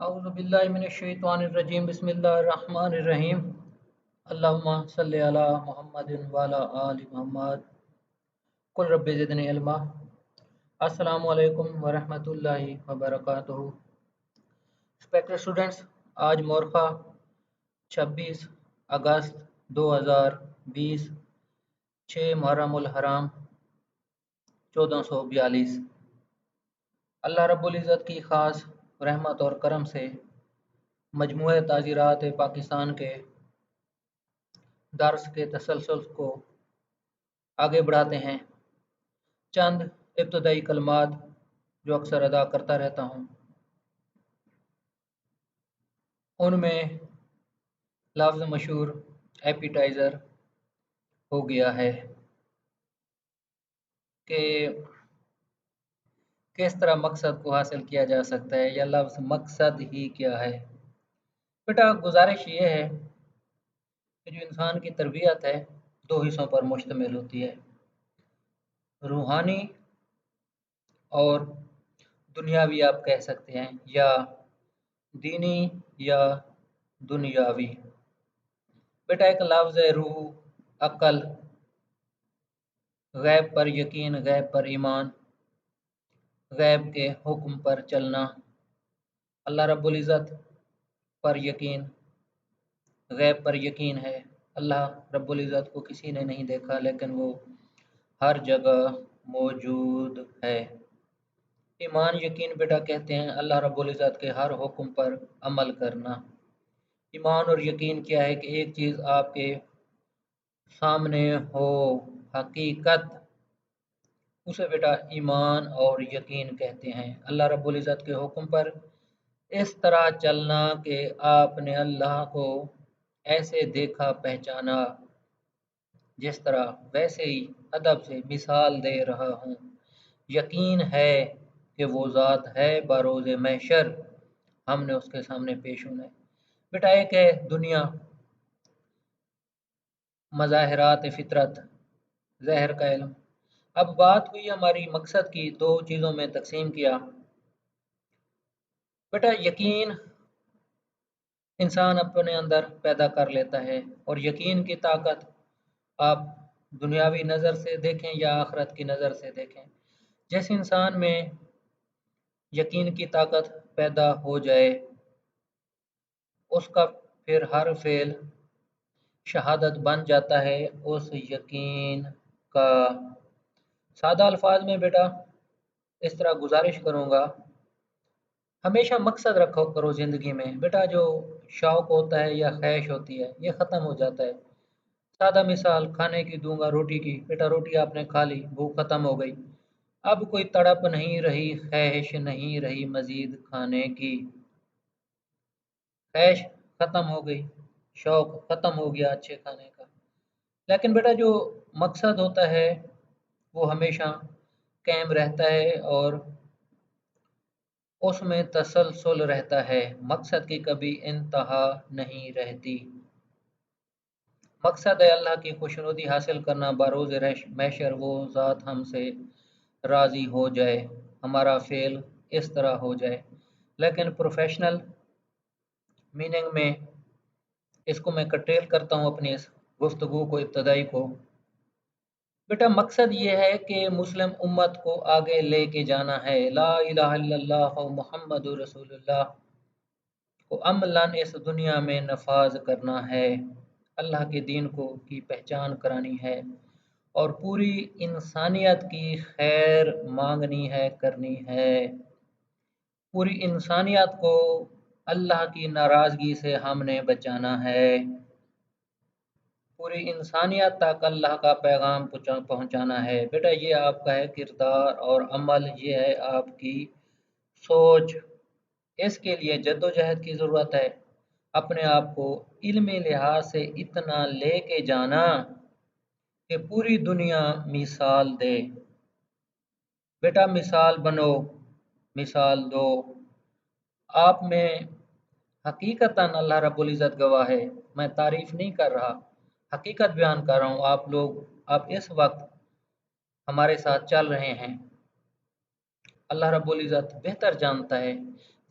औज़ुबिल्लाहिमिनश्शैतानिर्रजीम बिस्मिल्लाहिर्रहमानिर्रहीम अल्लाहुम्मा सल्लि अला मुहम्मदिन व अला आलि मुहम्मद कुल रब्बि ज़िदनी इल्मा। अस्सलामु अलैकुम व रहमतुल्लाहि व बरकातुहू। रिस्पेक्टेड स्टूडेंट्स, आज मोरखा 26 अगस्त 2020 6 मुहर्रमुल हराम 1442। अल्लाह रब्बुल इज़्ज़त की ख़ास रहमत और करम से मजमूए ताज़ीरात पाकिस्तान के दर्स के तसलसल को आगे बढ़ाते हैं। चंद इब्तदाई कलमात जो अक्सर अदा करता रहता हूँ, उनमें लफ्ज़ मशहूर एपिटाइज़र हो गया है कि किस तरह मकसद को हासिल किया जा सकता है, या लफ्ज़ मकसद ही क्या है। बेटा, गुजारिश ये है कि जो इंसान की तरबियत है दो हिस्सों पर मुश्तमिल होती है, रूहानी और दुनियावी आप कह सकते हैं, या दीनी या दुनियावी। बेटा, एक लफ्ज़ है रूह, अक्ल, गैब पर यकीन, गैब पर ईमान, गैब के हुक्म पर चलना, अल्लाह रब्बुल इज़्ज़त पर यकीन, गैब पर यकीन है। अल्लाह रब्बुल इज़्ज़त को किसी ने नहीं देखा, लेकिन वो हर जगह मौजूद है। ईमान यकीन बेटा कहते हैं अल्लाह रब्बुल इज़्ज़त के हर हुक्म पर अमल करना। ईमान और यकीन क्या है कि एक चीज़ आपके सामने हो, हकीकत, उसे बेटा ईमान और यकीन कहते हैं। अल्लाह रब्बुल इज़्ज़त के हुक्म पर इस तरह चलना कि आपने अल्लाह को ऐसे देखा पहचाना जिस तरह, वैसे ही अदब से मिसाल दे रहा हूँ। यकीन है कि वो ज़ात है बरोज़ महशर, हमने उसके सामने पेश होना है। बेटा, एक है दुनिया, मज़ाहिरात फितरत, ज़हर का इल्म। अब बात हुई हमारी मकसद की, दो चीज़ों में तकसीम किया। बेटा, यकीन इंसान अपने अंदर पैदा कर लेता है, और यकीन की ताकत आप दुनियावी नज़र से देखें या आखिरत की नज़र से देखें, जिस इंसान में यकीन की ताकत पैदा हो जाए उसका फिर हर फेल शहादत बन जाता है उस यकीन का। सादा अल्फाज में बेटा इस तरह गुजारिश करूँगा, हमेशा मकसद रखो करो ज़िंदगी में। बेटा, जो शौक़ होता है या ख्वाहिश होती है ये ख़त्म हो जाता है। सादा मिसाल खाने की दूंगा, रोटी की। बेटा, रोटी आपने खा ली, भूख ख़त्म हो गई, अब कोई तड़प नहीं रही, ख्वाहिश नहीं रही मज़ीद खाने की। ख्वाहिश ख़त्म हो गई, शौक़ ख़त्म हो गया अच्छे खाने का। लेकिन बेटा, जो मकसद होता है वो हमेशा कायम रहता है और उसमें तसलसल रहता है। मकसद की कभी इंतहा नहीं रहती। मकसद है अल्लाह की खुशनुदी हासिल करना बरोज़ महशर, वो ज़ात हमसे राज़ी हो जाए, हमारा फ़ेल इस तरह हो जाए। लेकिन प्रोफेशनल मीनिंग में इसको मैं कटेल करता हूँ अपनी इस गुफ्तगू को, इब्तदाई को। बेटा, मकसद ये है कि मुस्लिम उम्मत को आगे लेके जाना है। ला इलाहा इल्लल्लाह मुहम्मदुर रसूलुल्लाह को अमलन इस दुनिया में नफाज करना है। अल्लाह के दीन को की पहचान करानी है और पूरी इंसानियत की खैर मांगनी है, करनी है। पूरी इंसानियत को अल्लाह की नाराज़गी से हमने बचाना है। पूरी इंसानियत तक अल्लाह का पैगाम पहुँचाना है। बेटा, ये आपका है किरदार और अमल, ये है आपकी सोच। इसके लिए जद्दोजहद की ज़रूरत है। अपने आप को इल्मी लिहाज से इतना लेके जाना कि पूरी दुनिया मिसाल दे। बेटा, मिसाल बनो, मिसाल दो। आप में हकीकतन अल्लाह रब्बुल इज़्ज़त गवाह है, मैं तारीफ़ नहीं कर रहा, हकीकत बयान कर रहा हूँ। आप इस वक्त हमारे साथ चल रहे हैं। अल्लाह रब्बुल इज़्ज़त बेहतर जानता है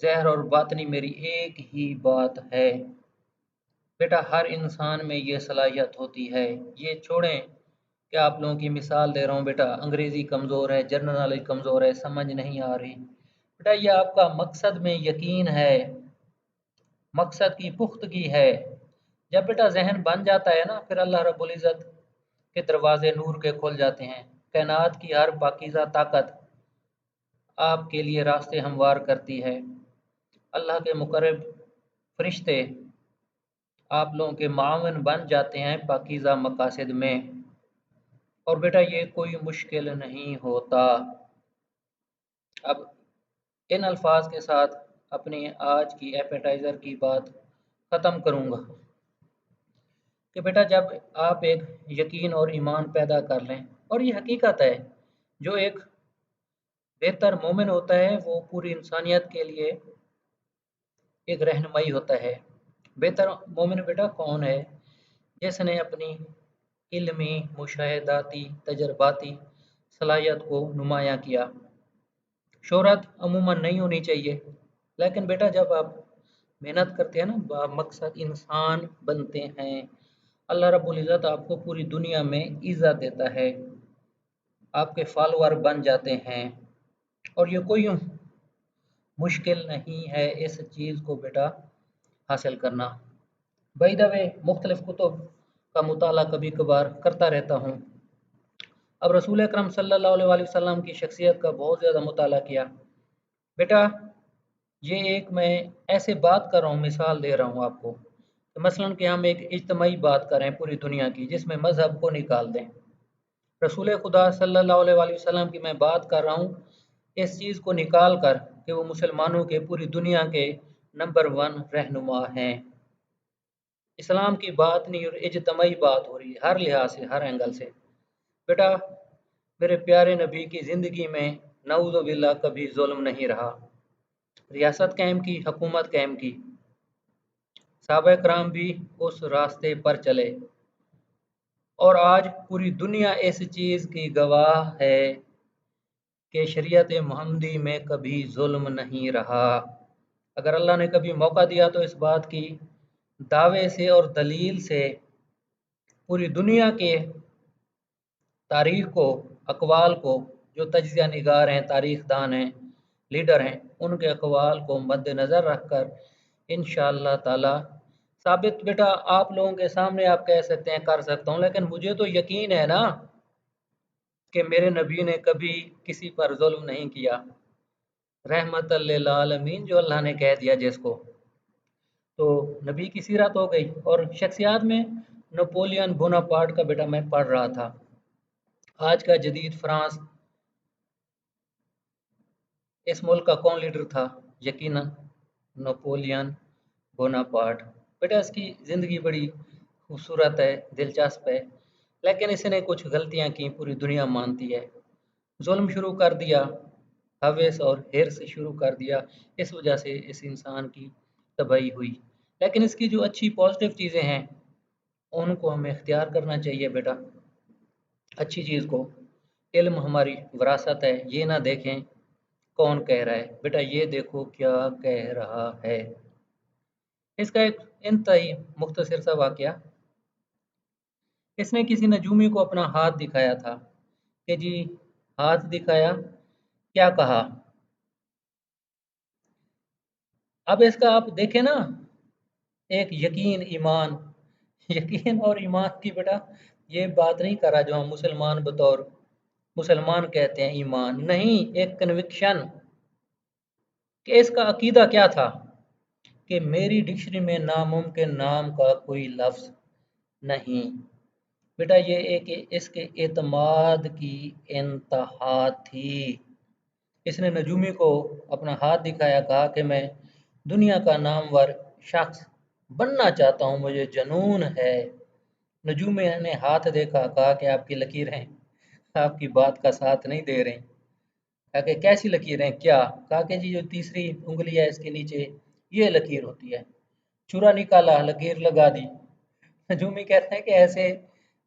ज़ाहिर और बातनी मेरी एक ही बात है। बेटा हर इंसान में ये सलाहियत होती है। ये छोड़ें कि आप लोगों की मिसाल दे रहा हूँ बेटा, अंग्रेज़ी कमज़ोर है, जनरल नॉलेज कमज़ोर है, समझ नहीं आ रही। बेटा ये आपका मकसद में यकीन है, मकसद की पुख्तगी है। जब बेटा ज़हन बन जाता है ना, फिर अल्लाह रब्बुल इज़्ज़त के दरवाज़े नूर के खुल जाते हैं। कायनात की हर पाकीज़ा ताकत आपके लिए रास्ते हमवार करती है। अल्लाह के मुकर्रब फरिश्ते आप लोगों के मावन बन जाते हैं पाकीज़ा मकासद में। और बेटा ये कोई मुश्किल नहीं होता। अब इन अल्फाज के साथ अपनी आज की एपेटाइज़र की बात ख़त्म करूँगा कि बेटा जब आप एक यकीन और ईमान पैदा कर लें, और ये हकीकत है, जो एक बेहतर मोमिन होता है वो पूरी इंसानियत के लिए एक रहनुमाई होता है। बेहतर मोमिन बेटा कौन है? जिसने अपनी इल्मी, मुशाहिदाती, तजर्बाती सलाहियत को नुमायाँ किया। शोहरत अमूमन नहीं होनी चाहिए, लेकिन बेटा जब आप मेहनत करते हैं ना, बामकसद इंसान बनते हैं, अल्लाह रब्बुल इज़्ज़त आपको पूरी दुनिया में इज़्ज़त देता है, आपके फॉलोअर बन जाते हैं। और ये कोई मुश्किल नहीं है इस चीज़ को बेटा हासिल करना। बाय द वे मुख्तलिफ़ कुतुब का मुताला कभी कभार करता रहता हूँ। अब रसूल अकरम सल्लल्लाहु अलैहि वसल्लम की शख्सियत का बहुत ज़्यादा मुताला किया। बेटा ये एक मैं ऐसे बात कर रहा हूँ, मिसाल दे रहा हूँ आपको, तो मसलन कि हम एक इज्तमाई बात करें पूरी दुनिया की, जिसमें मज़हब को निकाल दें। रसूल खुदा सल्लल्लाहु अलैहि वसल्लम की मैं बात कर रहा हूँ, इस चीज़ को निकाल कर कि वो मुसलमानों के पूरी दुनिया के नंबर 1 रहनुमा हैं। इस्लाम की बात नहीं और इज्तमाई बात हो रही है, हर लिहाज से, हर एंगल से। बेटा मेरे प्यारे नबी की ज़िंदगी में नऊज़ु बिल्लाह कभी जुल्म नहीं रहा। रियासत कायम की, हुकूमत कायम की, सहाबा कराम भी उस रास्ते पर चले, और आज पूरी दुनिया इस चीज़ की गवाह है कि शरीयत मोहम्मदी में कभी जुल्म नहीं रहा। अगर अल्लाह ने कभी मौका दिया तो इस बात की दावे से और दलील से पूरी दुनिया के तारीख को, अक़वाल को, जो तज्ज़िया निगार हैं, तारीख़ दान हैं, लीडर हैं, उनके अक़वाल को मद्देनज़र रखकर इंशाअल्लाह ताला साबित बेटा आप लोगों के सामने आप कह सकते हैं, कर सकता हूँ, लेकिन मुझे तो यकीन है ना कि मेरे नबी ने कभी किसी पर ज़ुल्म नहीं किया। रहमतल लिल आलमीन जो अल्लाह ने कह दिया जिसको, तो नबी की सीरत हो गई। और शख्सियात में नेपोलियन बोनापार्ट का बेटा मैं पढ़ रहा था, आज का जदीद फ्रांस, इस मुल्क का कौन लीडर था? यकीनन नेपोलियन बोनापार्ट। बेटा इसकी ज़िंदगी बड़ी खूबसूरत है, दिलचस्प है, लेकिन इसने कुछ गलतियाँ की, पूरी दुनिया मानती है। जुल्म शुरू कर दिया, हवस और हिर्स शुरू कर दिया, इस वजह से इस इंसान की तबाही हुई। लेकिन इसकी जो अच्छी पॉजिटिव चीज़ें हैं, उनको हमें इख्तियार करना चाहिए बेटा। अच्छी चीज़ को, इल्म हमारी विरासत है, ये ना देखें कौन कह रहा है, बेटा ये देखो क्या कह रहा है। इसका एक इंतहाई मुख्तसर सा वाक़या, इसने किसी नजूमी को अपना हाथ दिखाया था कि जी, हाथ दिखाया, क्या कहा? अब इसका आप देखें ना, एक यकीन, ईमान, यकीन और ईमान की बेटा ये बात नहीं कर रहा जो हम मुसलमान बतौर मुसलमान कहते हैं ईमान, नहीं, एक कन्विक्शन कि इसका अकीदा क्या था कि मेरी डिक्शनरी में नामुमकिन नाम का कोई लफ्ज़ नहीं। बेटा ये एक इसके एतमाद की इंतहा थी। इसने नजूमी को अपना हाथ दिखाया, कहा कि मैं दुनिया का नामवर शख्स बनना चाहता हूँ, मुझे जुनून है। नजूमी ने हाथ देखा, कहा कि आपकी लकीरें आपकी बात का साथ नहीं दे रही। कहा कि कैसी लकीरें, क्या? कहा कि जी जो तीसरी उंगली है इसके नीचे, ये लकीर होती है। चूरा निकाला, लकीर लगा दी। नजूमी कहते हैं कि ऐसे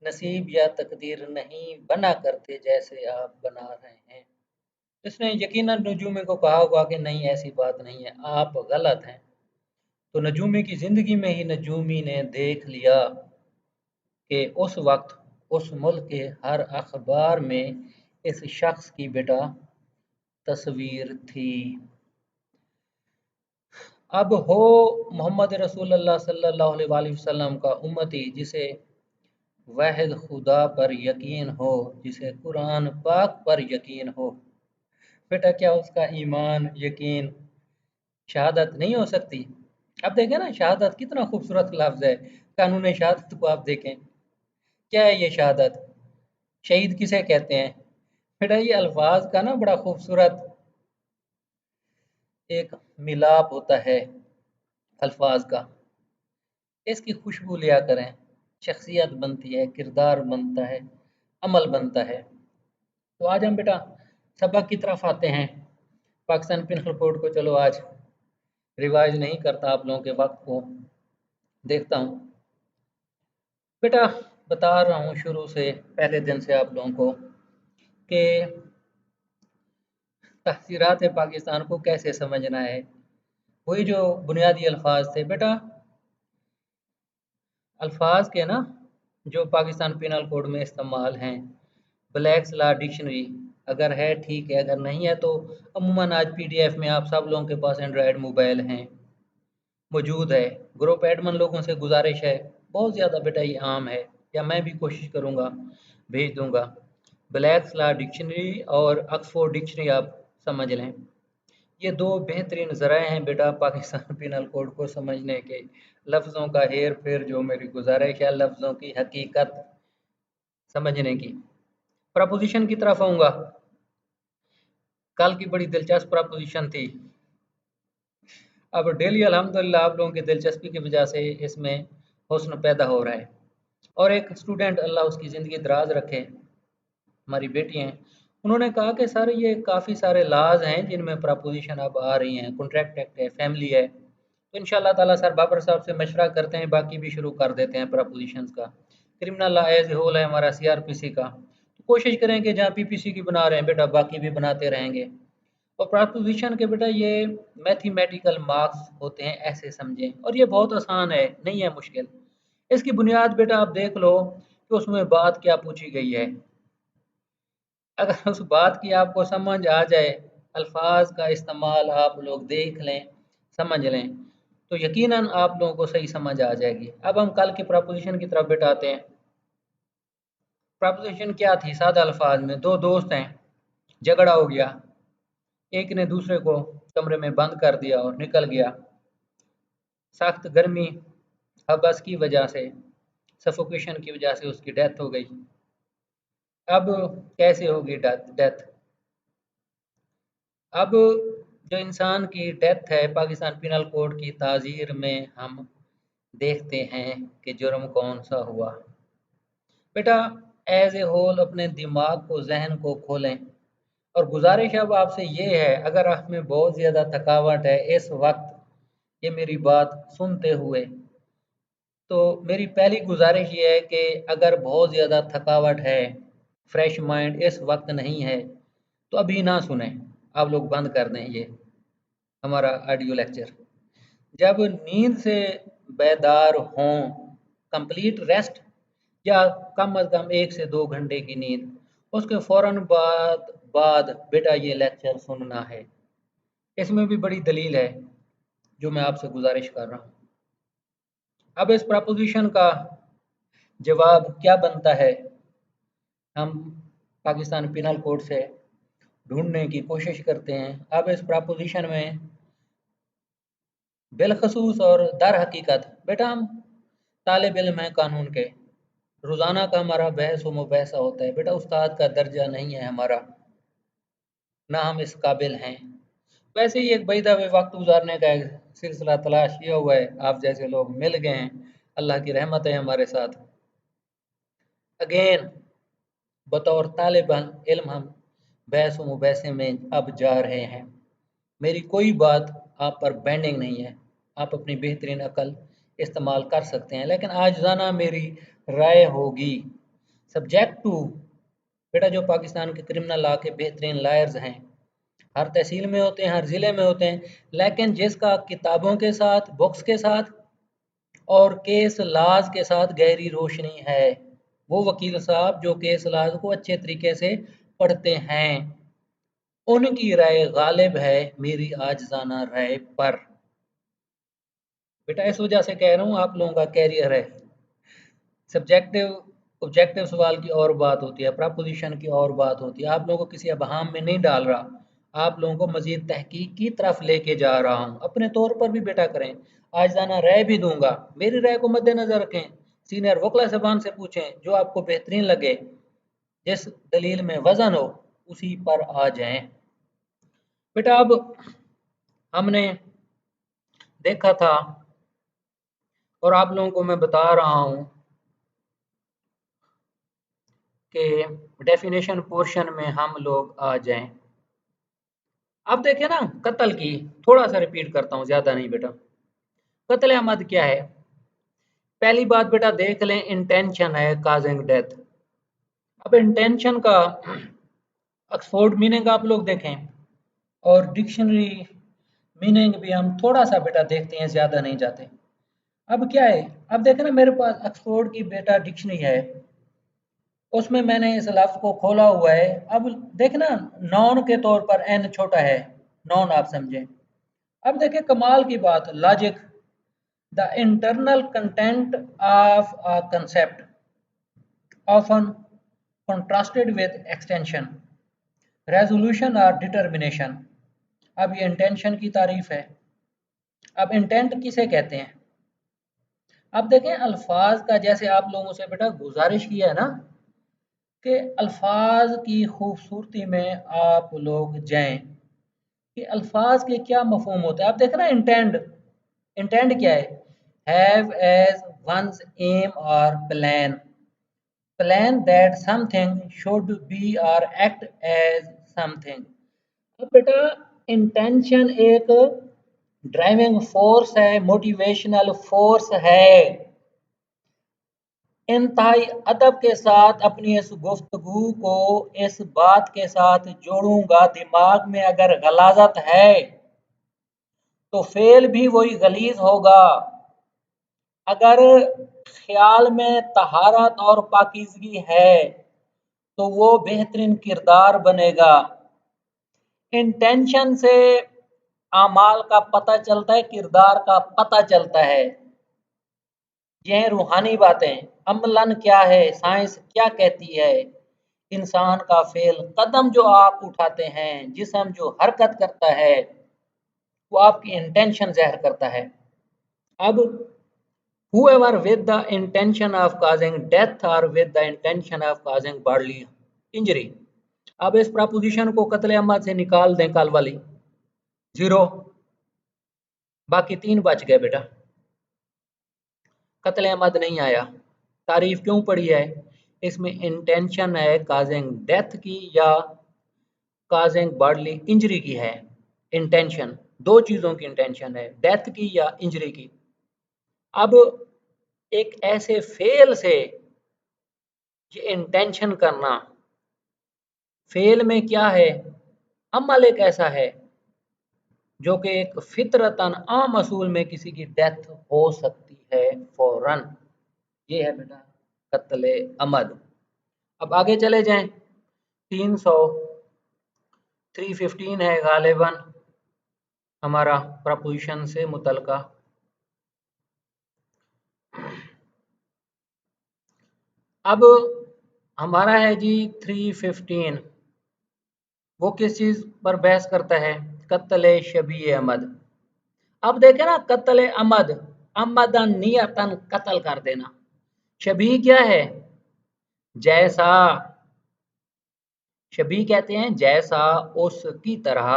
नसीब या तकदीर नहीं बना करते जैसे आप बना रहे हैं। इसने यकीनन नजूमी को कहा होगा कि नहीं ऐसी बात नहीं है, आप गलत हैं। तो नजूमी की ज़िंदगी में ही नजूमी ने देख लिया कि उस वक्त उस मुल्क के हर अखबार में इस शख्स की बेटा तस्वीर थी। अब हो मोहम्मद रसूलुल्लाह सल्लल्लाहु अलैहि वसल्लम का उम्मती, जिसे वाहिद खुदा पर यकीन हो, जिसे कुरान पाक पर यकीन हो, बेटा क्या उसका ईमान, यकीन, शहादत नहीं हो सकती? अब देखें ना, शहादत कितना खूबसूरत लफ्ज़ है। कानून शहादत को आप देखें, क्या है ये शहादत? शहीद किसे कहते हैं? बेटा ये अल्फाज का ना बड़ा खूबसूरत एक मिलाप होता है अल्फाज का। इसकी खुशबू लिया करें, शख्सियत बनती है, किरदार बनता है, अमल बनता है। तो आज हम बेटा सबक की तरफ आते हैं। पाकिस्तान पिनल कोड को चलो आज रिवाइज नहीं करता, आप लोगों के वक्त को देखता हूँ। बेटा बता रहा हूँ शुरू से, पहले दिन से आप लोगों को, कि तहसीरात पाकिस्तान को कैसे समझना है। वही जो बुनियादी अल्फाज थे बेटा, अल्फाज के ना जो पाकिस्तान पिनल कोड में इस्तेमाल हैं, ब्लैक्स लॉ डिक्शनरी अगर है ठीक है, अगर नहीं है तो अमूमन आज पीडीएफ में आप सब लोगों के पास एंड्रॉयड मोबाइल हैं, मौजूद है। ग्रुप एडमिन लोगों से गुजारिश है, बहुत ज़्यादा बेटा ये आम है, या मैं भी कोशिश करूँगा भेज दूँगा। ब्लैक्स लॉ डिक्शनरी और ऑक्सफोर्ड डिक्शनरी आप समझ लें, ये दो बेहतरीन ज़राए हैं बेटा पाकिस्तान पिनल कोड को समझने के। लफ्ज़ों का हेर फेर जो मेरी गुजारिश है, लफ्ज़ों की हकीकत समझने की। प्रपोजिशन की तरफ आऊँगा। कल की बड़ी दिलचस्प प्रपोजिशन थी। अब डेली अल्हम्दुलिल्लाह आप लोगों की दिलचस्पी की वजह से इसमें हुस्न पैदा हो रहा है। और एक स्टूडेंट, अल्लाह उसकी ज़िंदगी दराज रखे, हमारी बेटी हैं, उन्होंने कहा कि सर ये काफ़ी सारे लाज हैं जिनमें प्रपोजिशन अब आ रही हैं, कॉन्ट्रैक्ट एक्ट है, फैमिली है। तो इंशाल्लाह ताला सर बाबर साहब से मशवरा करते हैं, बाकी भी शुरू कर देते हैं प्रपोजिशंस का। Criminal law as a whole है हमारा सीआरपीसी का, तो कोशिश करें कि जहाँ पीपीसी की बना रहे हैं बेटा बाकी भी बनाते रहेंगे। और प्रपोजिशन के बेटा ये मैथमेटिकल मार्क्स होते हैं, ऐसे समझें, और ये बहुत आसान है, नहीं है मुश्किल। इसकी बुनियाद बेटा आप देख लो कि उसमें बात क्या पूछी गई है। अगर उस बात की आपको समझ आ जाए, अल्फाज का इस्तेमाल आप लोग देख लें, समझ लें, तो यकीनन आप लोगों को सही समझ आ जाएगी। अब हम कल के प्रपोजिशन की तरफ बेटा आते हैं। प्रपोजिशन क्या थी? सादा अल्फाज में, दो दोस्त हैं, झगड़ा हो गया, एक ने दूसरे को कमरे में बंद कर दिया और निकल गया। सख्त गर्मी, हबस की वजह से, सफोकेशन की वजह से उसकी डेथ हो गई। अब कैसे होगी डेथ? अब जो इंसान की डेथ है, पाकिस्तान पिनल कोड की ताज़ीर में हम देखते हैं कि जुर्म कौन सा हुआ। बेटा एज ए होल अपने दिमाग को, जहन को खोलें, और गुजारिश अब आपसे ये है, अगर आप में बहुत ज़्यादा थकावट है इस वक्त ये मेरी बात सुनते हुए, तो मेरी पहली गुजारिश ये है कि अगर बहुत ज़्यादा थकावट है, फ्रेश माइंड इस वक्त नहीं है, तो अभी ना सुने, आप लोग बंद कर दें ये हमारा ऑडियो लेक्चर। जब नींद से बेदार हों, कंप्लीट रेस्ट, या कम अज़ कम 1 से 2 घंटे की नींद, उसके फ़ौरन बाद बाद बेटा ये लेक्चर सुनना है। इसमें भी बड़ी दलील है जो मैं आपसे गुजारिश कर रहा हूँ। अब इस प्रपोजिशन का जवाब क्या बनता है, हम पाकिस्तान पिनल कोड से ढूंढने की कोशिश करते हैं। अब इस प्रपोजिशन में बिलखसूस और दर हकीकत, बेटा हम तालिब इल्म हैं कानून के, रोज़ाना का हमारा बहस व मुबाहिसा होता है। बेटा उस्ताद का दर्जा नहीं है हमारा, ना हम इस काबिल हैं। वैसे ही एक बैदा हुए वक्त गुजारने का एक सिलसिला तलाश किया हुआ है, आप जैसे लोग मिल गए हैं, अल्लाह की रहमत है हमारे साथ। अगेन बतौर तालिबान इल्म हम बहस व मुबाहिसे में अब जा रहे हैं। मेरी कोई बात आप पर बेंडिंग नहीं है, आप अपनी बेहतरीन अकल इस्तेमाल कर सकते हैं, लेकिन आजिज़ाना मेरी राय होगी सब्जेक्ट टू बेटा जो पाकिस्तान के क्रिमिनल लॉ के बेहतरीन लायर्स हैं, हर तहसील में होते हैं, हर ज़िले में होते हैं, लेकिन जिसका किताबों के साथ, बुक्स के साथ और केस लाज के साथ गहरी रोशनी है, वो वकील साहब जो केस लाज को अच्छे तरीके से पढ़ते हैं, उनकी राय गालिब है मेरी आजिज़ाना राय पर। बेटा इस वजह से कह रहा हूँ, आप लोगों का कैरियर है। सब्जेक्टिव ऑब्जेक्टिव सवाल की और बात होती है, प्रपोजिशन की और बात होती है। आप लोगों को किसी अबहाम में नहीं डाल रहा, आप लोगों को मजीद तहकीक की तरफ लेके जा रहा हूँ। अपने तौर पर भी बेटा करें, आजिज़ाना राय भी दूंगा, मेरी राय को मद्देनजर रखें, सीनियर वकला साहबान से पूछें, जो आपको बेहतरीन लगे, जिस दलील में वजन हो उसी पर आ जाएं। बेटा अब हमने देखा था और आप लोगों को मैं बता रहा हूँ कि डेफिनेशन पोर्शन में हम लोग आ जाएं। अब देखें ना, कत्ल की थोड़ा सा रिपीट करता हूँ, ज्यादा नहीं बेटा। कत्ल अमद क्या है? पहली बात बेटा देख लें, इंटेंशन है काजिंग डेथ। अब इंटेंशन का ऑक्सफोर्ड मीनिंग आप लोग देखें और डिक्शनरी मीनिंग भी हम थोड़ा सा बेटा देखते हैं, ज्यादा नहीं जाते। अब क्या है, अब देखें ना, मेरे पास ऑक्सफोर्ड की बेटा डिक्शनरी है, उसमें मैंने इस लफ्ज को खोला हुआ है। अब देखना, नॉन के तौर पर एन छोटा है, नॉन आप समझें। अब देखिए कमाल की बात, logic, the internal content of a concept often contrasted with extension, resolution और determination। अब ये इंटेंशन की तारीफ है। अब इंटेंट किसे कहते हैं? अब देखें अल्फाज का, जैसे आप लोगों से बेटा गुजारिश किया है ना कि अल्फाज की खूबसूरती में आप लोग जाएं कि अल्फाज के क्या मफहूम होता है। आप देखें ना, इंटेंड, इंटेंड क्या है? हैव एज वंस एम और plan, plan that something should be और एक्ट एज समथिंग। अब बेटा इंटेंशन एक ड्राइविंग फोर्स है, मोटिवेशनल फोर्स है। इंतहाई अदब के साथ अपनी इस गुफ्तगू को इस बात के साथ जोड़ूंगा, दिमाग में अगर गलाजत है तो फेल भी वही गलीज होगा, अगर ख्याल में तहारत और पाकीज़गी है तो वो बेहतरीन किरदार बनेगा। इंटेंशन से आमाल का पता चलता है, किरदार का पता चलता है। यह रूहानी बातें। अमलन क्या है, साइंस क्या कहती है? इंसान का फेल, कदम जो आप उठाते हैं, जिस्म जो हरकत करता है, वो आपकी इंटेंशन ज़ाहिर करता है। अब whoever with the intention of causing death or with the intention of causing bodily injury। अब इस प्रपोजिशन को कत्ले अमद से निकाल दें, कल वाली 0, बाकी 3 बच गए बेटा। कत्ले अमद नहीं आया, तारीफ क्यों पड़ी है? इसमें इंटेंशन है काजिंग डेथ की या काजिंग बॉडली इंजरी की है। इंटेंशन, दो चीज़ों की इंटेंशन है, डेथ की या इंजरी की। अब एक ऐसे फेल से ये इंटेंशन करना, फेल में क्या है? अमल एक ऐसा है जो कि एक फितरतन आम असूल में किसी की डेथ हो सकती है फौरन। ये है बेटा कत्ले अमद। अब आगे चले जाएं, 300 315 है गालिबन हमारा प्रपोजिशन से मुतलका। अब हमारा है जी 315, वो किस चीज़ पर बहस करता है? कत्ले शबी अहमद। अब देखें ना, कत्ले अमद, अमदन नियतन कत्ल कर देना। शबी क्या है? जैसा, शबी कहते हैं जैसा, उसकी तरह।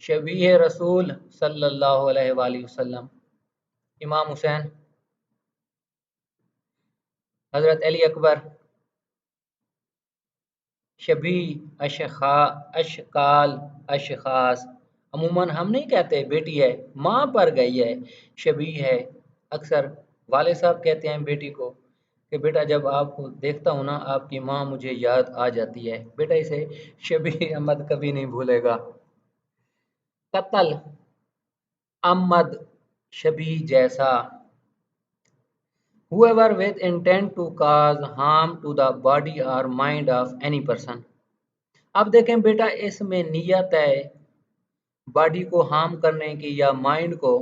शबी रसूल सल्लल्लाहु अलैहि वसल्लम, इमाम हुसैन, हजरत अली अकबर। शबी, अशखा, अशकाल, अशखास। अमूमन हम नहीं कहते बेटी है, माँ पर गई है, शबी है। अक्सर वाले साहब कहते हैं बेटी को, कि बेटा जब आपको देखता हूँ ना आपकी माँ मुझे याद आ जाती है। बेटा इसे शबीह अहमद कभी नहीं भूलेगा। कत्ल अहमद शबीह जैसा, whoever with intent to cause harm to the body or mind of any person। अब देखें बेटा इसमें नियत है बॉडी को हार्म करने की या माइंड को।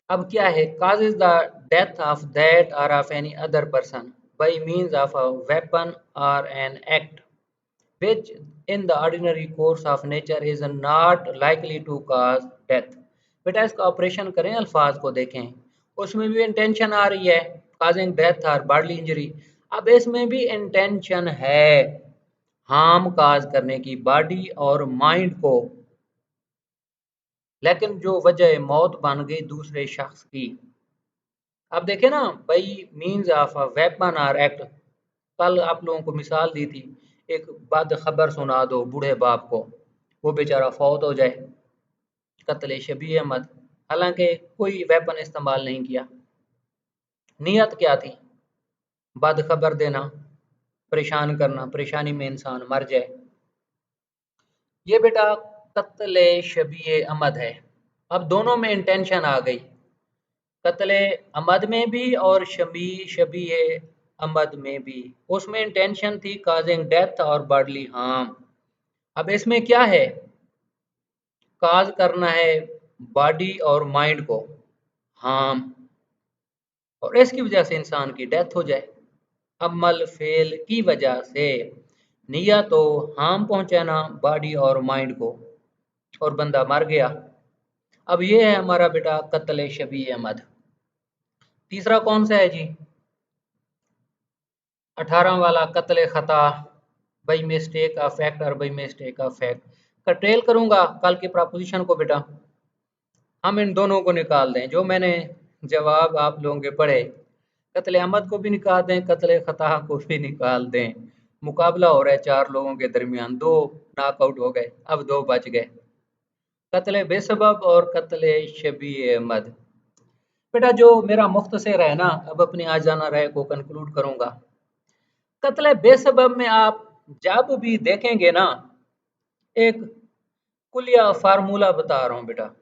अब क्या है, causes the death of that or of any other person by means of a weapon or an act which in the ordinary course of nature is not likely to cause death। बेटा इसका operation करें, अल्फाज को देखें, उसमें भी intention आ रही है causing death or bodily injury। अब इसमें भी इंटेंशन है हार्म काज करने की बॉडी और माइंड को, लेकिन जो वजह मौत बन गई दूसरे शख्स की। अब देखें ना, by means of a weapon और एक्ट। कल आप लोगों को मिसाल दी थी, एक बद खबर सुना दो बूढ़े बाप को, वो बेचारा फौत हो जाए, कत्ल शबीह अहमद। हालांकि कोई वेपन इस्तेमाल नहीं किया, नियत क्या थी, बद खबर देना, परेशान करना, परेशानी में इंसान मर जाए। ये बेटा कत्ल शबीह अहमद है। अब दोनों में इंटेंशन आ गई, कत्ल अहमद में भी और शबीह अहमद में भी। उसमें इंटेंशन थी काजिंग डेथ और बॉडली हार्म। अब इसमें क्या है, काज करना है बॉडी और माइंड को हार्म, और इसकी वजह से इंसान की डेथ हो जाए अमल फेल की वजह से। नियत तो हार्म पहुंचाना बॉडी और माइंड को, और बंदा मर गया। अब ये है हमारा बेटा कत्ल शबीह अहमद। तीसरा कौन सा है जी, 18 वाला कत्ल खता, बाई मिस्टेक ऑफ फैक्ट और बाई मिस्टेक ऑफ फैक्ट। का ट्रेल करूंगा कल की प्रपोजिशन को बेटा, हम इन दोनों को निकाल दें जो मैंने जवाब आप लोगों के पढ़े, कत्ल अहमद को भी निकाल दें, कत्ल खता को भी निकाल दें। मुकाबला हो रहा है 4 लोगों के दरमियान, 2 नॉकआउट हो गए, अब 2 बच गए, कत्ल बेसबब और कत्ल शबीह अहमद। बेटा जो मेरा मुख्तसर है ना, अब अपनी आज जाना राय को कंक्लूड करूंगा। कत्ल बेसबब में आप जब भी देखेंगे ना, एक कुलिया फार्मूला बता रहा हूं बेटा,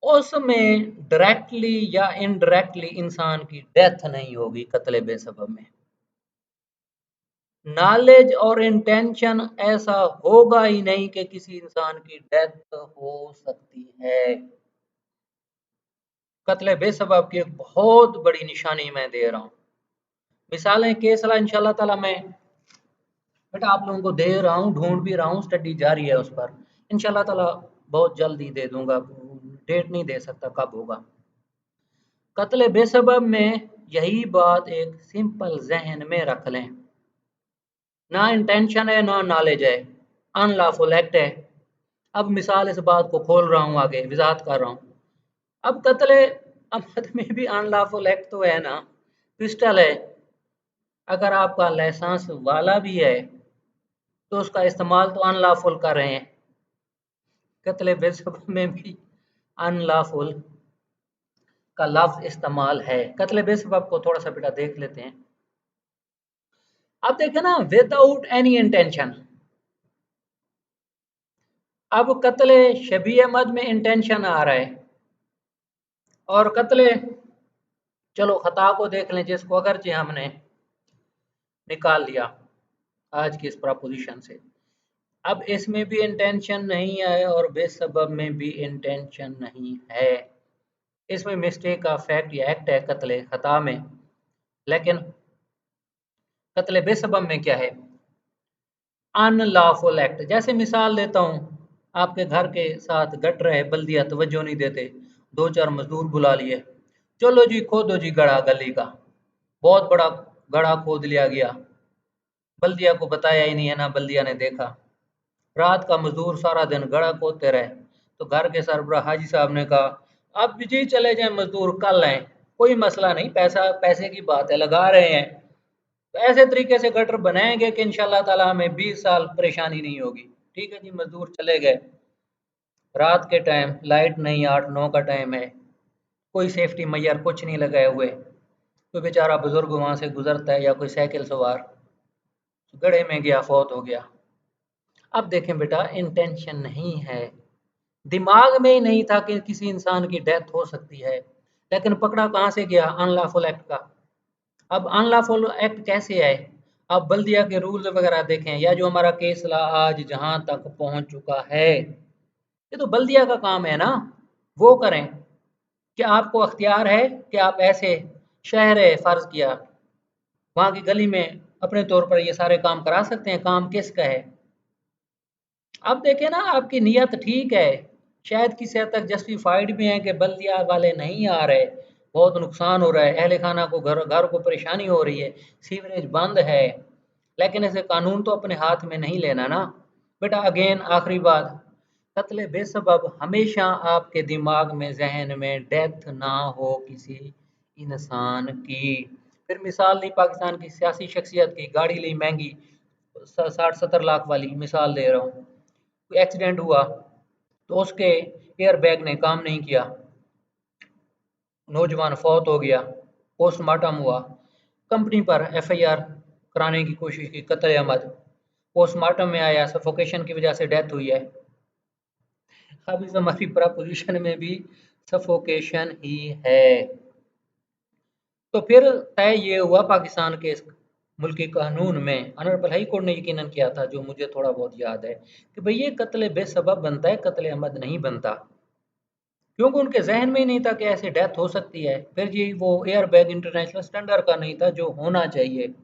उसमें डायरेक्टली या इनडायरेक्टली इंसान की डेथ नहीं होगी कत्ल बेसबब में। नॉलेज और इंटेंशन ऐसा होगा ही नहीं कि किसी इंसान की डेथ हो सकती है। कत्ल बेसबब की एक बहुत बड़ी निशानी मैं दे रहा हूं, मिसालें केसला इंशाल्लाह ताला मैं बेटा आप लोगों को दे रहा हूँ, ढूंढ भी रहा हूँ, स्टडी जारी है उस पर, इंशाल्लाह ताला बहुत जल्द ही दे दूंगा, डेट नहीं दे सकता कब होगा। कत्ल बेसबब में यही बात एक सिंपल जहन में रख लें, ना इंटेंशन है ना नॉलेज है, अनलॉफुल एक्ट है। अब मिसाल इस बात को खोल रहा हूँ, आगे वजाहत कर रहा हूँ। अब कत्ल अहमद में भी अनलॉफुल एक्ट तो है ना, पिस्टल है, अगर आपका लाइसेंस वाला भी है तो उसका इस्तेमाल तो अनलॉफुल कर रहे हैं। कत्ल बेसबब में भी अनलॉफुल का लफ्ज इस्तेमाल है। कत्ल बेसबब को थोड़ा सा बेटा देख लेते हैं। अब देखें ना, विदाउट एनी इंटेंशन। अब कत्ल शबीह अहमद में इंटेंशन आ रहा है, और कत्ल, चलो खता को देख लें जिसको अगरचे हमने निकाल लिया आज की इस प्रपोजिशन से। अब इसमें भी इंटेंशन नहीं है और बेसबब में भी इंटेंशन नहीं है, इसमें मिस्टेक का फैक्ट या एक्ट है कत्ल खता में। लेकिन कत्ल बेसबब में क्या है, अनलॉफुल एक्ट। जैसे मिसाल देता हूँ, आपके घर के साथ गटर है, बल्दिया तवज्जो नहीं देते, 2-4 मजदूर बुला लिए, चलो जी खोदो जी गड़ा गली का, बहुत बड़ा गड़ा खोद लिया गया, बल्दिया को बताया ही नहीं है ना, बल्दिया ने देखा, रात का मजदूर सारा दिन गड़ा खोदते रहे। तो घर के सरबराह हाजी साहब ने कहा अब जी चले जाए मजदूर कल आए, कोई मसला नहीं, पैसा पैसे की बात है, लगा रहे हैं। तो ऐसे तरीके से गटर बनाएंगे कि इंशाल्लाह ताला हमें 20 साल परेशानी नहीं होगी। ठीक है जी, मजदूर चले गए, रात के टाइम लाइट नहीं, 8-9 का टाइम है, कोई सेफ्टी मैयर कुछ नहीं लगाए हुए, कोई बेचारा बुजुर्ग वहां से गुजरता है या कोई साइकिल सवार गड्ढे में गया, फौत हो गया। अब देखें बेटा, इंटेंशन नहीं है, दिमाग में ही नहीं था कि किसी इंसान की डेथ हो सकती है, लेकिन पकड़ा कहाँ से गया? अनलॉफुल एक्ट का। अब अनलॉफुल एक्ट कैसे है? अब बल्दिया के रूल्स वगैरह देखें, या जो हमारा केस ला आज जहां तक पहुंच चुका है, ये तो बल्दिया का काम है ना, वो करें। क्या आपको अख्तियार है कि आप ऐसे शहर है फर्ज किया वहां की गली में अपने तौर पर ये सारे काम करा सकते हैं? काम किसका है? अब देखें ना, आपकी नीयत ठीक है, शायद किसी हद तक जस्टिफाइड भी है कि बल्दिया वाले नहीं आ रहे, बहुत नुकसान हो रहा है, अहले खाना को घर घर को परेशानी हो रही है, सीवरेज बंद है, लेकिन ऐसे कानून तो अपने हाथ में नहीं लेना ना बेटा। अगेन आखिरी बात, कत्ले बेसबब हमेशा आपके दिमाग में, जहन में डेथ ना हो किसी इंसान की। फिर मिसाल ली पाकिस्तान की सियासी शख्सियत की, गाड़ी ली महंगी, 60-70 लाख वाली मिसाल दे रहा हूँ, कोई एक्सीडेंट हुआ तो उसके एयर बैग ने काम नहीं किया, नौजवान फौत हो गया, पोस्टमार्टम हुआ, कंपनी पर एफआईआर कराने की कोशिश की, कत्ल अहमद, पोस्टमार्टम में आया सफोकेशन की वजह से डेथ हुई है। अब इस हमारी प्रपोजिशन में भी सफोकेशन ही है। तो फिर तय ये हुआ पाकिस्तान के इस मुल्की कानून में, ऑनरेबल हाई कोर्ट ने यकीनन किया था, जो मुझे थोड़ा बहुत याद है, कि भाई ये कत्ल बेसबब बनता है, कत्ल अहमद नहीं बनता, क्योंकि उनके जहन में ही नहीं था कि ऐसी डेथ हो सकती है। फिर जी वो एयर बैग इंटरनेशनल स्टैंडर्ड का नहीं था जो होना चाहिए,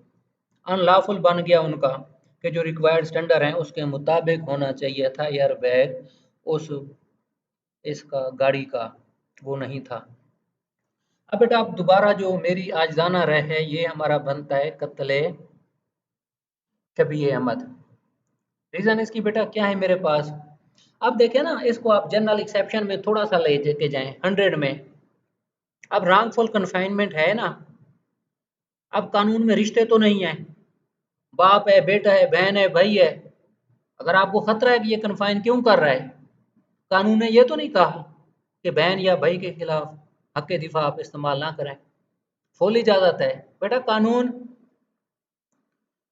अनलॉफुल बन गया उनका, कि जो रिक्वायर्ड स्टैंडर्ड है उसके मुताबिक होना चाहिए था एयर बैग उस इसका गाड़ी का, वो नहीं था। अब बेटा आप दोबारा जो मेरी आज जाना रहे है, ये हमारा बनता है कत्ले शबी अहमद। रीजन इसकी बेटा क्या है मेरे पास? अब देखें ना, इसको आप जनरल एक्सेप्शन में थोड़ा सा ले के जाएं 100 में। अब रॉन्गफुल कन्फाइनमेंट है ना, अब कानून में रिश्ते तो नहीं है, बाप है, बेटा है, बहन है, भाई है, अगर आपको खतरा है कि ये कन्फाइन क्यों कर रहा है, कानून ने ये तो नहीं कहा कि बहन या भाई के खिलाफ हक के दिफा आप इस्तेमाल ना करें, फुल इजाजत है। बेटा कानून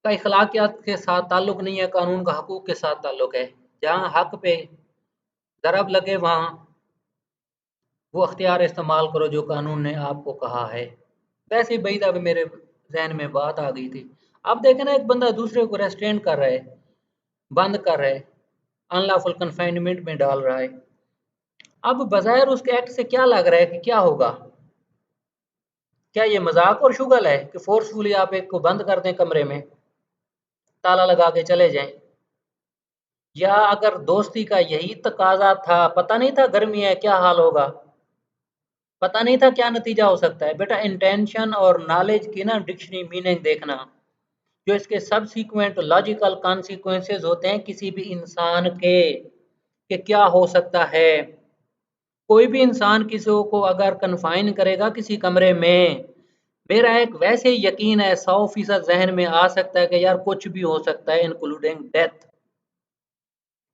का अखलाकियात के साथ ताल्लुक नहीं है, कानून का हकूक के साथ ताल्लुक है। जहाँ हक पे ज़रब लगे वहाँ वो अख्तियार इस्तेमाल करो जो कानून ने आपको कहा है। वैसे ही भाई अब मेरे जहन में बात आ गई थी। अब देखे ना, एक बंदा दूसरे को रेस्ट्रेन कर रहा है, बंद कर रहा है, अनलॉफुल कन्फाइनमेंट में डाल रहा है। अब बज़ाहिर उसके एक्ट से क्या लग रहा है कि क्या होगा? क्या ये मजाक और शुगल है कि फोर्सफुली आप एक को बंद कर दें कमरे में, ताला लगा के चले जाएं? या अगर दोस्ती का यही तकाजा था, पता नहीं था गर्मी है क्या हाल होगा, पता नहीं था क्या नतीजा हो सकता है? बेटा इंटेंशन और नॉलेज की ना डिक्शनरी मीनिंग देखना, जो इसके सबसीक्वेंट लॉजिकल कॉन्सिक्वेंसेस होते हैं किसी भी इंसान के, कि क्या हो सकता है। कोई भी इंसान किसी को अगर कन्फाइन करेगा किसी कमरे में, मेरा एक वैसे ही यकीन है 100% जहन में आ सकता है कि यार कुछ भी हो सकता है इंक्लूडिंग डेथ।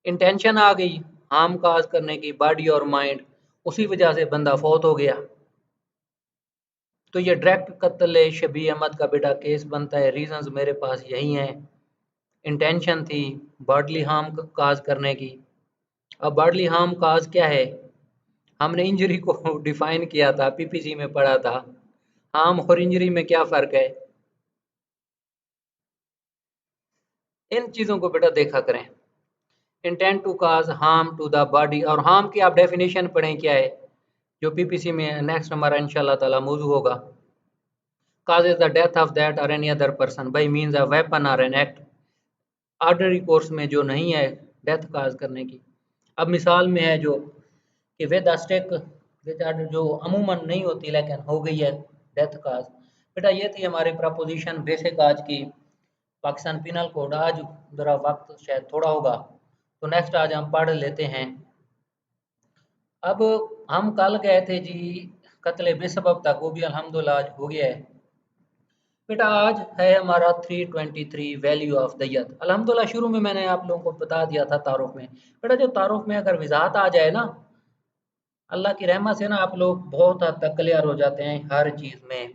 इंटेंशन आ गई हार्म काज करने की, बॉडी और माइंड, उसी वजह से बंदा फौत हो गया। तो ये डायरेक्ट कत्ल शबी अहमद का बेटा केस बनता है। रीजंस मेरे पास यही हैं, इंटेंशन थी बॉडली हार्म काज करने की। अब बॉडली हार्म काज क्या है? हमने इंजरी को डिफाइन किया था, पीपीसी में पढ़ा था। हार्म और इंजरी में क्या फ़र्क है? इन चीज़ों को बेटा देखा करें। Intent to cause harm to the body, और हार्म की आप डेफिनेशन पढ़ें क्या है, जो पीपीसी में नेक्स्ट हमारा इंशाल्लाह ताला मौजू होगा। causes the death of that or any other person by means of weapon or an act, ordinary course में जो नहीं है डेथ काज करने की। अब मिसाल में है जो कि विद स्टिक, जो अमूमन नहीं होती लेकिन हो गई है डेथ काज। बेटा ये थी हमारी प्रपोजिशन बेसिक आज की, पाकिस्तान पिनल कोड। आज ज़रा वक्त शायद थोड़ा होगा, तो नेक्स्ट आज हम पढ़ लेते हैं। अब हम कल गए थे जी कत्ले बेसबब तक, वो भी अल्हम्दुलिल्लाह आज हो गया है। बेटा आज है हमारा 323 वैल्यू ऑफ दैयत। अल्हम्दुलिल्लाह शुरू में मैंने आप लोगों को बता दिया था तारुफ में। बेटा जो तारुफ में अगर वजाहत आ जाए ना, अल्लाह की रहमत से ना आप लोग बहुत हद तक क्लियर हो जाते हैं हर चीज़ में।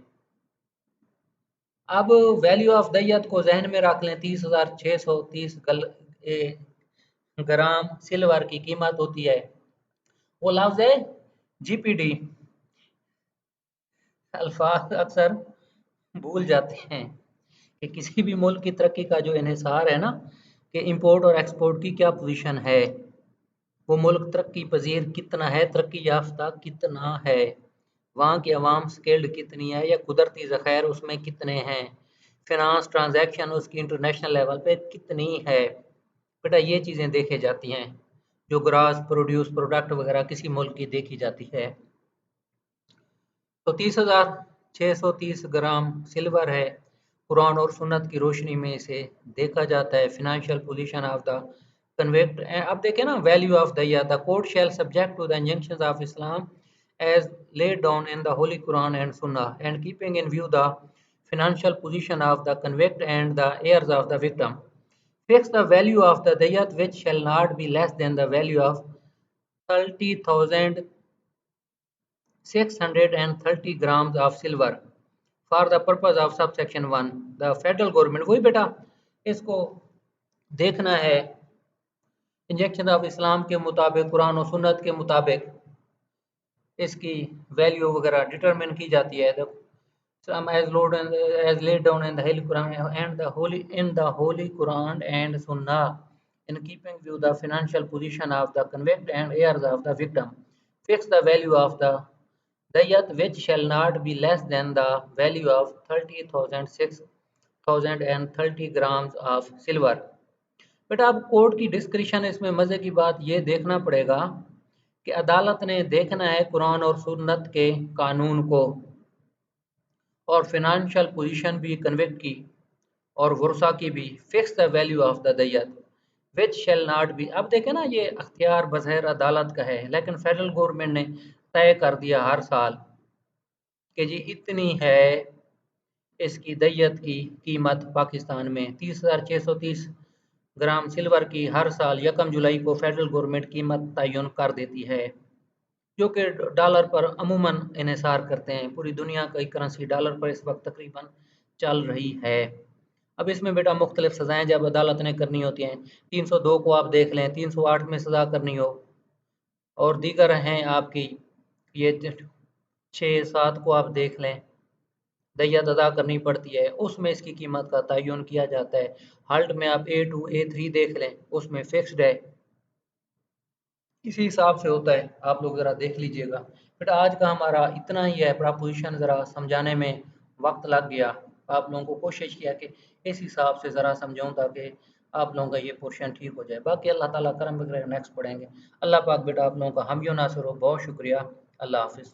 अब वैल्यू ऑफ दैयत को जहन में रख लें, 30,630 ग्राम सिल्वर की कीमत होती है। वो लफ्ज है जीपीडी। अल्फाज अक्सर भूल जाते हैं कि किसी भी मुल्क की तरक्की का जो इन्हिसार है ना, कि इंपोर्ट और एक्सपोर्ट की क्या पोजीशन है, वो मुल्क तरक्की पजीर कितना है, तरक्की याफ्ता कितना है, वहाँ की आवाम स्किल्ड कितनी है, या कुदरती ज़ख़ायर उसमें कितने हैं, फिनांस ट्रांजैक्शन उसकी इंटरनेशनल लेवल पे कितनी है। बेटा ये चीज़ें देखी जाती हैं, जो ग्रास प्रोड्यूस प्रोडक्ट वगैरह किसी मुल्क की देखी जाती है। तो 30,630 ग्राम सिल्वर है। कुरान और सुन्नत की रोशनी में इसे देखा जाता है। Financial position of the convict, अब देखें ना, value of the court shall subject to the injunctions of Islam as laid down in the Holy Quran and Sunnah, and keeping in view the financial position of the convict and the heirs of the victim, fix the value of the diyat which shall not be less than the value of 30,630 grams of silver for the purpose of subsection 1. The federal government, वही बेटा इसको देखना है injection of Islam के मुताबिक, कुरान और सुन्नत के मुताबिक इसकी वैल्यू वगैरह डिटरमिन की जाती है। Some as laid down in the Holy Quran and Sunnah, in keeping with the financial position of the convict and heirs of the victim, fix the value of the dayat which shall not be less than the value of 30,630 grams of silver. बेटा अब court की discretion, इसमें मजे की बात ये देखना पड़ेगा कि अदालत ने देखना है कुरान और सुन्नत के कानून को, और फिनेंशियल पोजीशन भी कन्विक्ट की और वर्सा की भी। Fix the value of the दयत विच शेल नॉट बी, अब देखें ना, ये अख्तियार बज़हर अदालत का है, लेकिन फेडरल गवर्नमेंट ने तय कर दिया हर साल कि जी इतनी है इसकी दयत की कीमत पाकिस्तान में। 30,630 ग्राम सिल्वर की हर साल 1 जुलाई को फेडरल गवर्नमेंट कीमत तयन कर देती है, जो कि डॉलर पर अमूमन इन्हिसार करते हैं। पूरी दुनिया की करेंसी डॉलर पर इस वक्त तकरीबन चल रही है। अब इसमें बेटा मुख्तलिफ सज़ाएँ जब अदालत ने करनी होती हैं, 302 को आप देख लें, 308 में सज़ा करनी हो, और दीगर हैं आपकी ये 6-7 को आप देख लें, दय्यत अदा करनी पड़ती है, उसमें इसकी कीमत का तयन किया जाता है। हाल्ट में आप A2 A3 देख लें, उसमें फिक्स्ड है, इसी हिसाब से होता है। आप लोग ज़रा देख लीजिएगा। बेटा आज का हमारा इतना ही है, प्रपोजिशन ज़रा समझाने में वक्त लग गया। आप लोगों को कोशिश किया कि इस हिसाब से ज़रा समझाऊँ ताकि आप लोगों का ये पोर्शन ठीक हो जाए। बाकी अल्लाह ताला करम वगैरह नेक्स्ट पढ़ेंगे। अल्लाह पाक बेटा आप लोगों का हामी नासिर हो। बहुत शुक्रिया। अल्लाह हाफिज़।